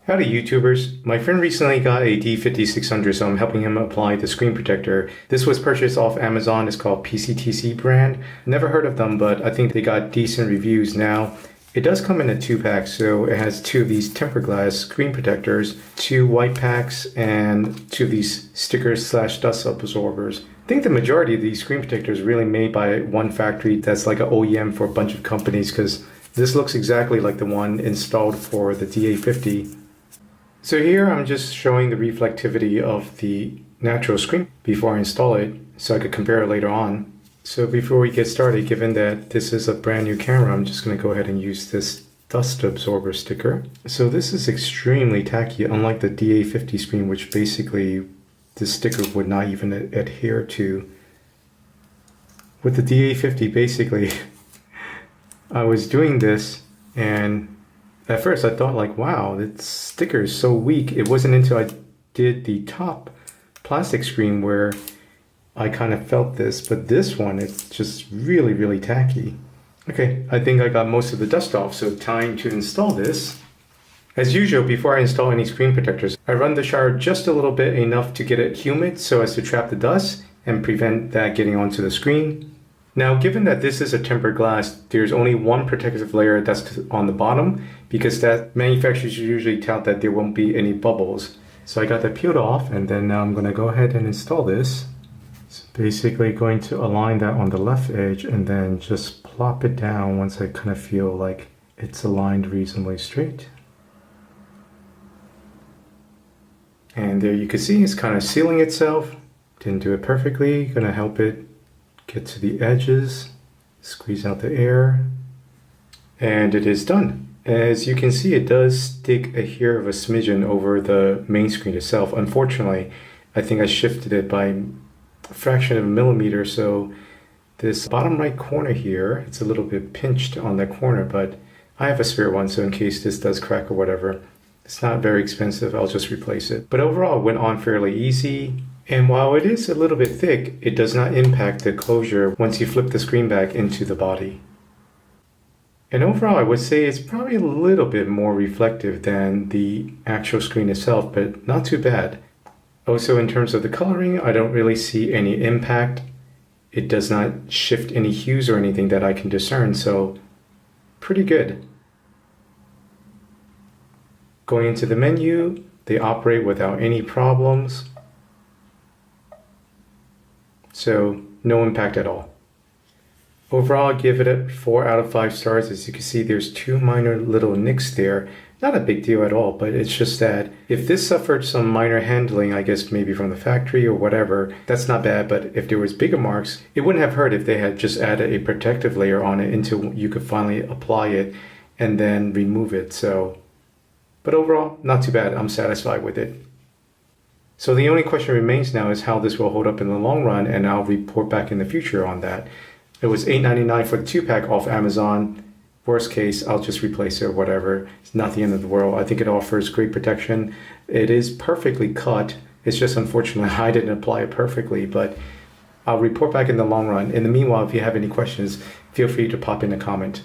Howdy YouTubers, my friend recently got a D5600, so I'm helping him apply the screen protector. This was purchased off Amazon. It's called PCTC brand. Never heard of them, but I think they got decent reviews now. It does come in a 2-pack, so it has 2 of these tempered glass screen protectors, 2 white packs, and 2 of these stickers slash dust absorbers. I think the majority of these screen protectors are really made by one factory that's like an OEM for a bunch of companies, because this looks exactly like the one installed for the DA50. So here I'm just showing the reflectivity of the natural screen before I install it so I could compare it later on. So before we get started, given that this is a brand new camera, I'm just going to go ahead and use this dust absorber sticker. So this is extremely tacky, unlike the DA50 screen, which basically this sticker would not even adhere to. With the DA50, basically, I was doing this and at first I thought like, wow, this sticker is so weak. It wasn't until I did the top plastic screen where I kind of felt this, but this one, it's just really, really tacky. Okay, I think I got most of the dust off, so time to install this. As usual, before I install any screen protectors, I run the shower just a little bit, enough to get it humid so as to trap the dust and prevent that getting onto the screen. Now, given that this is a tempered glass, there's only one protective layer that's on the bottom because that manufacturers usually tout that there won't be any bubbles. So I got that peeled off, and then now I'm going to go ahead and install this. So basically going to align that on the left edge and then just plop it down once I kind of feel like it's aligned reasonably straight. And there you can see it's kind of sealing itself. Didn't do it perfectly. Going to help it get to the edges, squeeze out the air, and it is done. As you can see, it does stick a hair of a smidgen over the main screen itself. Unfortunately, I think I shifted it by a fraction of a millimeter, so this bottom right corner here, it's a little bit pinched on that corner, but I have a spare one, so in case this does crack or whatever, it's not very expensive, I'll just replace it. But overall, it went on fairly easy. And while it is a little bit thick, it does not impact the closure once you flip the screen back into the body. And overall, I would say it's probably a little bit more reflective than the actual screen itself, but not too bad. Also, in terms of the coloring, I don't really see any impact. It does not shift any hues or anything that I can discern, so pretty good. Going into the menu, they operate without any problems. So no impact at all. Overall, I give it a 4 out of 5 stars. As you can see, there's 2 minor little nicks there. Not a big deal at all, but it's just that if this suffered some minor handling, I guess maybe from the factory or whatever, that's not bad. But if there was bigger marks, it wouldn't have hurt if they had just added a protective layer on it until you could finally apply it and then remove it. So, but overall, not too bad. I'm satisfied with it. So the only question remains now is how this will hold up in the long run, and I'll report back in the future on that. It was $8.99 for the 2-pack off Amazon. Worst case, I'll just replace it or whatever. It's not the end of the world. I think it offers great protection. It is perfectly cut. It's just unfortunately I didn't apply it perfectly, but I'll report back in the long run. In the meanwhile, if you have any questions, feel free to pop in a comment.